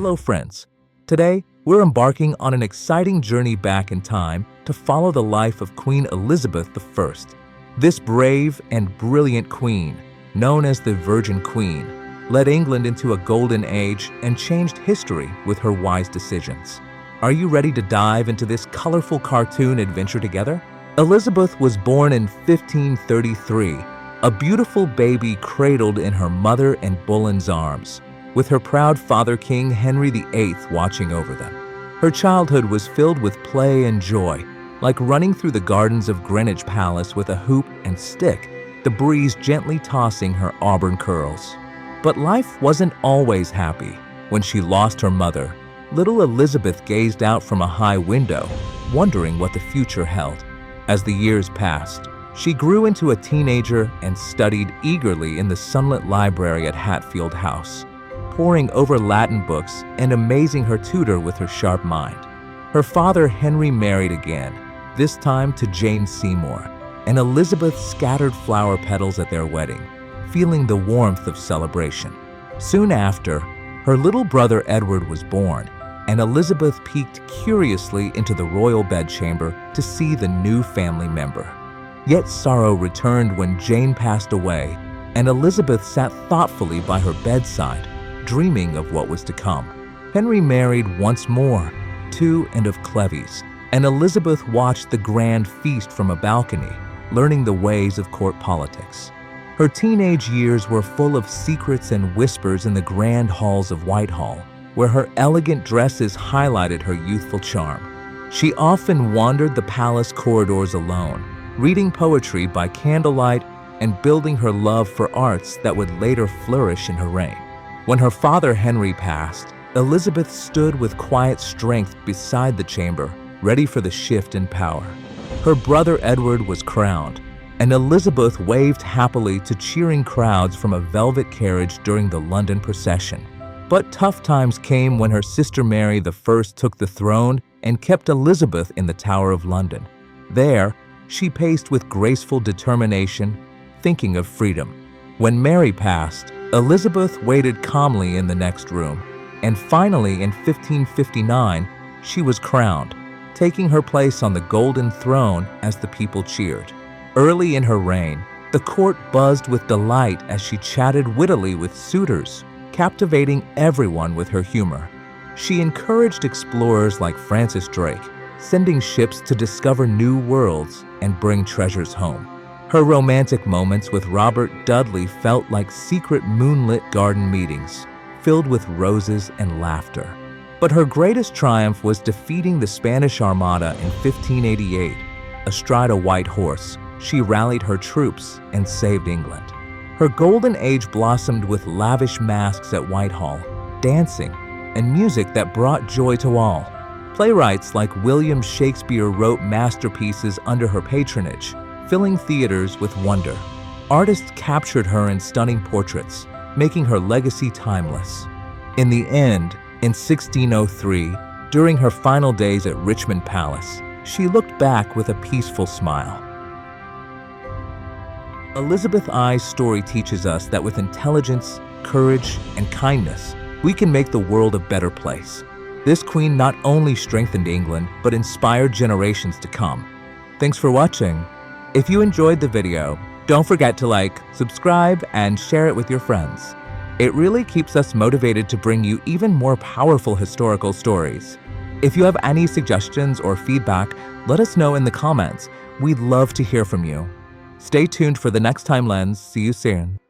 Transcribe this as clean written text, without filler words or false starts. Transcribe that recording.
Hello friends. Today, we're embarking on an exciting journey back in time to follow the life of Queen Elizabeth I. This brave and brilliant queen, known as the Virgin Queen, led England into a golden age and changed history with her wise decisions. Are you ready to dive into this colorful cartoon adventure together? Elizabeth was born in 1533, a beautiful baby cradled in her mother and Boleyn's arms, with her proud father King Henry VIII watching over them. Her childhood was filled with play and joy, like running through the gardens of Greenwich Palace with a hoop and stick, the breeze gently tossing her auburn curls. But life wasn't always happy. When she lost her mother, little Elizabeth gazed out from a high window, wondering what the future held. As the years passed, she grew into a teenager and studied eagerly in the sunlit library at Hatfield House, poring over Latin books and amazing her tutor with her sharp mind. Her father Henry married again, this time to Jane Seymour, and Elizabeth scattered flower petals at their wedding, feeling the warmth of celebration. Soon after, her little brother Edward was born, and Elizabeth peeked curiously into the royal bedchamber to see the new family member. Yet sorrow returned when Jane passed away, and Elizabeth sat thoughtfully by her bedside, dreaming of what was to come. Henry married once more, to and of Cleves, and Elizabeth watched the grand feast from a balcony, learning the ways of court politics. Her teenage years were full of secrets and whispers in the grand halls of Whitehall, where her elegant dresses highlighted her youthful charm. She often wandered the palace corridors alone, reading poetry by candlelight and building her love for arts that would later flourish in her reign. When her father Henry passed, Elizabeth stood with quiet strength beside the chamber, ready for the shift in power. Her brother Edward was crowned, and Elizabeth waved happily to cheering crowds from a velvet carriage during the London procession. But tough times came when her sister Mary I took the throne and kept Elizabeth in the Tower of London. There, she paced with graceful determination, thinking of freedom. When Mary passed, Elizabeth waited calmly in the next room, and finally in 1559, she was crowned, taking her place on the golden throne as the people cheered. Early in her reign, the court buzzed with delight as she chatted wittily with suitors, captivating everyone with her humor. She encouraged explorers like Francis Drake, sending ships to discover new worlds and bring treasures home. Her romantic moments with Robert Dudley felt like secret moonlit garden meetings, filled with roses and laughter. But her greatest triumph was defeating the Spanish Armada in 1588. Astride a white horse, she rallied her troops and saved England. Her golden age blossomed with lavish masques at Whitehall, dancing, and music that brought joy to all. Playwrights like William Shakespeare wrote masterpieces under her patronage, filling theaters with wonder. Artists captured her in stunning portraits, making her legacy timeless. In the end, in 1603, during her final days at Richmond Palace, she looked back with a peaceful smile. Elizabeth I's story teaches us that with intelligence, courage, and kindness, we can make the world a better place. This queen not only strengthened England, but inspired generations to come. Thanks for watching. If you enjoyed the video, don't forget to like, subscribe, and share it with your friends. It really keeps us motivated to bring you even more powerful historical stories. If you have any suggestions or feedback, let us know in the comments. We'd love to hear from you. Stay tuned for the next Time Lens. See you soon.